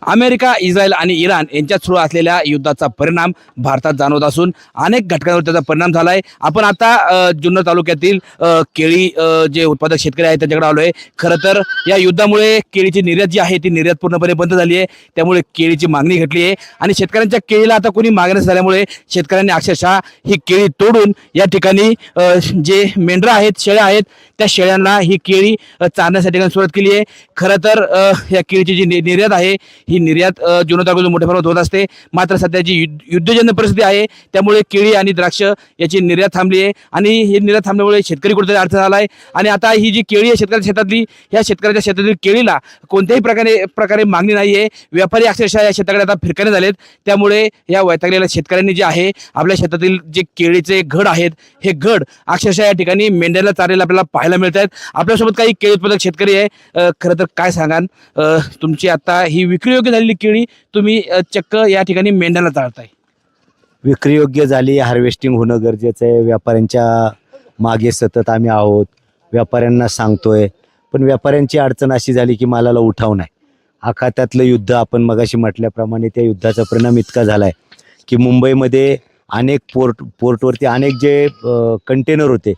America, Israel आणि Iran यांच्यात सुरू असलेल्या युद्धाचा परिणाम भारतात जाणवत असून अनेक घटकांवर त्याचा परिणाम झाला आहे. आपण आता जुन्नर तालुक्यातील केळी जे उत्पादक शेतकरी आहेत त्यांच्याकडे आलो आहे. खरं तर या युद्धामुळे केळीची निर्यात जी आहे ती निर्यात पूर्णपणे बंद झाली आहे. त्यामुळे केळीची मागणी घटली आहे आणि शेतकऱ्यांच्या केळीला आता कोणी मागण्यास झाल्यामुळे शेतकऱ्यांनी अक्षरशः ही केळी तोडून या ठिकाणी जे मेंढरं आहेत, शेळ्या आहेत, त्या शेळ्यांना ही केळी चारण्यासाठी सुरुवात केली आहे. खरं तर या केळीची जी निर्यात आहे ही निर्यात जुन्नर तालुक्यातून मोठ्या प्रमाणात होत असते. मात्र सध्याची युद्धजन्य परिस्थिती आहे त्यामुळे केळी आणि द्राक्ष याची निर्यात थांबली आहे आणि ही निर्यात थांबल्यामुळे शेतकरी कुठेतरी अडचण झाला आहे. आणि आता ही जी केळी आहे शेतकऱ्याच्या शेतातली, या शेतकऱ्याच्या शेतातील केळीला कोणत्याही प्रकारे मागणी नाही आहे. व्यापारी अक्षरशः या शेताकडे आता फिरकाने झालेत. त्यामुळे या वैतागलेल्या शेतकऱ्यांनी जे आहे आपल्या शेतातील जे केळीचे घड आहेत हे घड अक्षरशः या ठिकाणी मेंढ्याला चारलेला आपल्याला पाहायला मिळत आहेत. आपल्यासोबत काही केळी उत्पादक शेतकरी आहे. खरं तर काय सांगाल, तुमची आता ही विक्रीयोग्य झालेली केळी तुम्ही चक्क या ठिकाणी मेंढ्याला चालताय. विक्रीयोग्य झाली, हार्वेस्टिंग होणं गरजेचं आहे. व्यापाऱ्यांच्या मागे सतत आम्ही आहोत, व्यापाऱ्यांना सांगतोय. पण व्यापाऱ्यांची अडचण अशी झाली की मालाला उठाव नाही. आखातातलं युद्ध आपण मगाशी म्हटल्याप्रमाणे त्या युद्धाचा परिणाम इतका झाला आहे की मुंबईमध्ये अनेक पोर्टवरती अनेक जे कंटेनर होते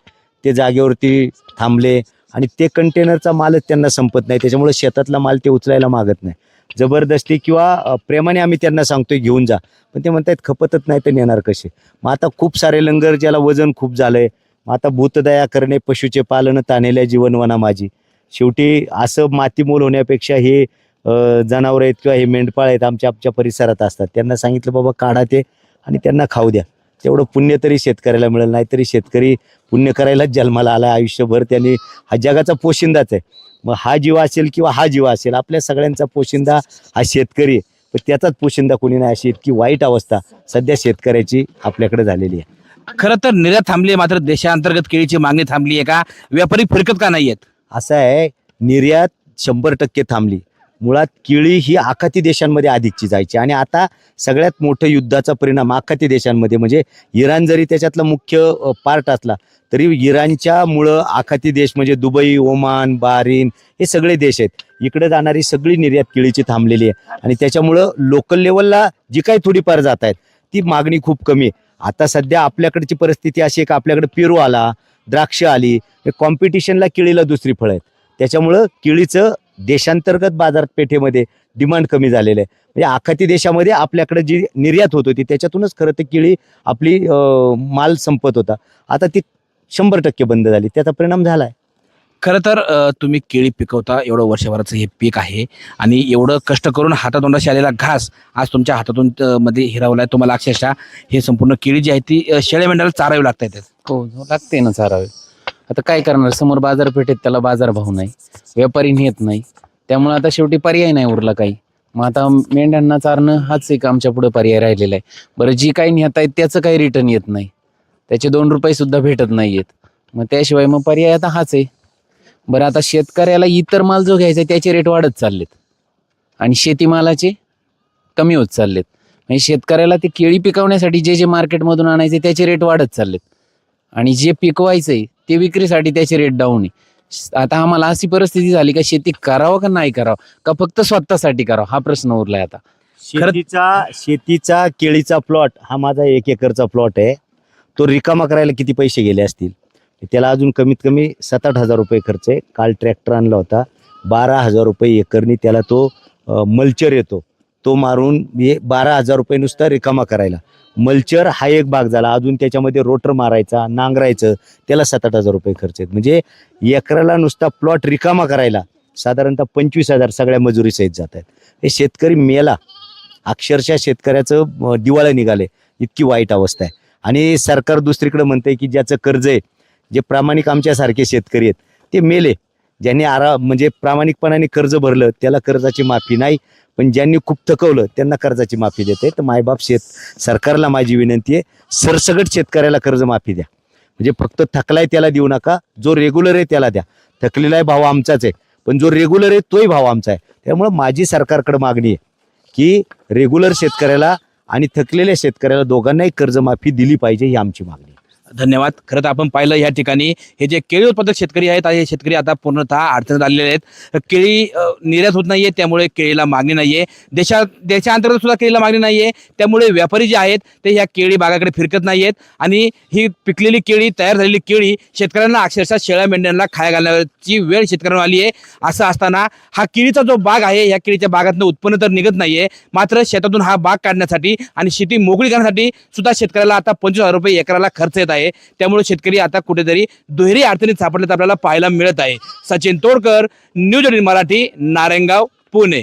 ते जागेवरती थांबले आणि ते कंटेनरचा मालच त्यांना संपत नाही. त्याच्यामुळे शेतातला माल ते उचलायला मागत नाही. जबरदस्ती किंवा प्रेमाने आम्ही त्यांना सांगतोय घेऊन जा, पण ते म्हणतात खपतच नाही तर नेणार कसे. मग आता खूप सारे लंगर ज्याला वजन खूप झालंय. मग आता भूतदया करणे पशुचे पालन ताणेल्या जीवनवना माझी. शेवटी असं मातीमोल होण्यापेक्षा हे जनावर आहेत किंवा हे मेंढपाळ आहेत आमच्या परिसरात असतात, त्यांना सांगितलं बाबा काढा ते आणि त्यांना खाऊ द्या. तेवढं पुण्य तरी शेतकऱ्याला मिळेल. नाहीतरी शेतकरी पुण्य करायलाच जन्माला आला आयुष्यभर. त्यांनी हा जगाचा पोशिंदाच आहे. मग हा जीव असेल किंवा हा जीव असेल, आपल्या सगळ्यांचा पोशिंदा हा शेतकरी आहे. पण त्याचाच पोशिंदा कोणी नाही, अशी इतकी वाईट अवस्था सध्या शेतकऱ्याची आपल्याकडे झालेली आहे. खरं तर निर्यात थांबली आहे, मात्र देशांतर्गत केळीची मागणी थांबली आहे का? व्यापारी फिरकत का नाही आहेत? असं आहे, निर्यात 100% थांबली. मुळात केळी ही आखाती देशांमध्ये अधिकची जायची आणि आता सगळ्यात मोठं युद्धाचा परिणाम आखाती देशांमध्ये, म्हणजे इराण जरी त्याच्यातला मुख्य पार्ट असला तरी इराणच्या मुळं आखाती देश म्हणजे दुबई, ओमान, बहारीन हे सगळे देश आहेत. इकडे जाणारी सगळी निर्यात केळीची थांबलेली आहे आणि त्याच्यामुळं लोकल लेवलला जी काही थोडीफार जात आहेत ती मागणी खूप कमी आहे. आता सध्या आपल्याकडची परिस्थिती अशी आहे की आपल्याकडे पेरू आला, द्राक्ष आली, कॉम्पिटिशनला केळीला दुसरी फळं आहेत. त्याच्यामुळं केळीचं देशांतर्गत बाजारपेठेमध्ये डिमांड कमी झालेलं आहे. म्हणजे आखाती देशामध्ये आपल्याकडे जी निर्यात होत होती त्याच्यातूनच खरं तर केळी आपली माल संपत होता. आता ती 100% बंद झाली. त्याचा परिणाम झाला आहे. खरं तर तुम्ही केळी पिकवता, एवढं वर्षभराचं हे पीक आहे आणि एवढं कष्ट करून हातातोंडाशी आलेला घास आज तुमच्या हातातून मध्ये हिरावलाय. तुम्हाला अक्षरशः हे संपूर्ण केळी जी आहे ती शेळ्या मेंढ्याला चारावी लागत आहेत. हो, लागते ना चारावे. आता काय करणार, समोर बाजारपेठेत त्याला बाजारभाव नाही, व्यापारी नेत नाही, त्यामुळे आता शेवटी पर्याय नाही उरला काही. मग आता मेंढ्यांना चारणं हाच एक आमच्या पुढे पर्याय राहिलेला आहे. बरं, जी काही नेत आहेत त्याचं काही रिटर्न येत नाही, त्याचे 2 रुपये सुद्धा भेटत नाही आहेत. मग त्याशिवाय मग पर्याय आता हाच आहे. बरं, आता शेतकऱ्याला इतर माल जो घ्यायचा त्याचे रेट वाढत चाललेत आणि शेतीमालाचे कमी होत चाललेत. म्हणजे शेतकऱ्याला ते केळी पिकवण्यासाठी जे जे मार्केटमधून आणायचे त्याचे रेट वाढत चाललेत आणि जे पिकवायचंय ते विक्रीसाठी त्याचे रेट डाऊन आहे. आता आम्हाला अशी परिस्थिती झाली का शेती करावं का नाही करावं, का फक्त स्वतःसाठी करावं हा प्रश्न उरलाय आता. शेतीचा केळीचा प्लॉट हा माझा 1 एकरचा प्लॉट आहे. तो रिकामा करायला किती पैसे गेले असतील? त्याला अजून कमीत कमी 7-8 हजार रुपये खर्च आहे. काल ट्रॅक्टर आणला होता, 12,000 रुपये एकरनी त्याला तो मल्चर येतो तो मारून 12,000 रुपये नुसता रिकामा करायला. मल्चर हा एक भाग झाला, अजून त्याच्यामध्ये रोटर मारायचा, नांगरायचं, त्याला 7-8 हजार रुपये खर्च आहेत. म्हणजे एकराला नुसता प्लॉट रिकामा करायला साधारणतः 25,000 सगळ्या मजुरी सहित जात आहेत. हे शेतकरी मेला, अक्षरशः शेतकऱ्याचं दिवाळं निघाले, इतकी वाईट अवस्था आहे. आणि सरकार दुसरीकडे म्हणतंय की ज्याचं कर्ज आहे, जे प्रामाणिक आमच्यासारखे शेतकरी आहेत ते मेले. ज्यांनी म्हणजे प्रामाणिकपणाने कर्ज भरलं त्याला कर्जाची माफी नाही, पण ज्यांनी खूप थकवलं त्यांना कर्जाची माफी देते. तर मायबाप सरकारला माझी विनंती आहे, सरसगट शेतकऱ्याला कर्जमाफी द्या. म्हणजे फक्त थकलाय त्याला देऊ नका, जो रेग्युलर आहे त्याला द्या. थकलेला आहे भाव आमचाच आहे, पण जो रेग्युलर आहे तोही भाव आमचा आहे. त्यामुळे माझी सरकारकडे मागणी आहे की रेग्युलर शेतकऱ्याला आणि थकलेल्या शेतकऱ्याला दोघांनाही कर्जमाफी दिली पाहिजे, ही आमची मागणी आहे. धन्यवाद. खरं तर आपण पाहिलं या ठिकाणी हे जे केळी उत्पादक शेतकरी आहेत हे शेतकरी आता पूर्णतः अडचणीत आलेले आहेत. केळी निर्यात होत नाहीये, त्यामुळे केळीला मागणी नाहीये. देशांतर्गत सुद्धा केळीला मागणी नाहीये, त्यामुळे व्यापारी जे आहेत ते ह्या केळी बागाकडे फिरकत नाहीयेत आणि ही पिकलेली केळी, तयार झालेली केळी शेतकऱ्यांना अक्षरशः शेळ्या मेंढ्यांना खाया घालण्याची वेळ शेतकऱ्यांना आली आहे. असं असताना हा केळीचा जो बाग आहे या केळीच्या बागातनं उत्पन्न तर निघत नाहीये, मात्र शेतातून हा बाग काढण्यासाठी आणि शेती मोकळी करण्यासाठी सुद्धा शेतकऱ्याला आता 25,000 रुपये एकराला खर्च येत आहे. त्यामुळे शेतकरी आता कुठेतरी दुहेरी अडचणीत सापडल्याचं आपल्याला पाहायला मिळत आहे. सचिन तोडकर, न्यूज 18 मराठी, नारायणगाव, पुणे.